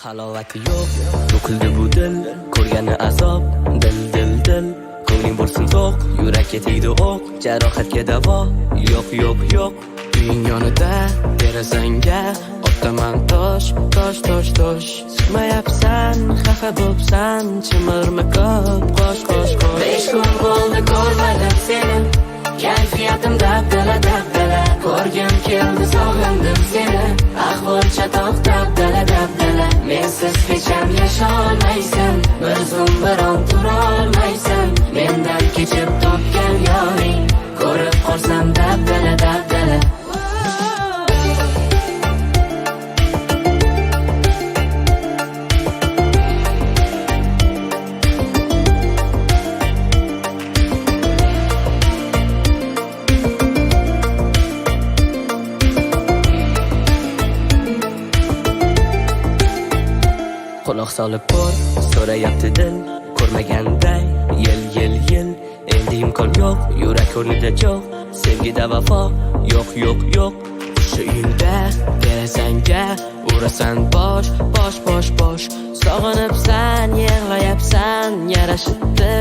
Halovati yo'q, to'kildi bu dil, ko'rgani azob, dil. Ko'ngling bo'lsin to'q, yurakka tegdi o'q, jarohatga davo, yo'q. Uying yonida, derazangga otaman tosh. Chiqmayapsan, xafa bo'psan, chimirma ko'p, qo'sh. 5 kun bo'ldi ko'rmadim seni, kayfiyatim dabdala. Ko'rgim keldi, sog'indim seni, ahvol chatoq dabdala. Mensiz hech ham yasholmaysan, bir zum biron turolmaysan. Mendan kechib topgan yoring, ko'rib qolsam dabdala. Quloq solib ko'r, so'rayapti dil, ko'rmaganday yil. Endi imkon yo'q, yurak o'rnida jo'q, sevgida vafo yo'q. Shu uyingda, derazangga urasan bosh. Sog'inibsan, yig'layapsan, yarashibdi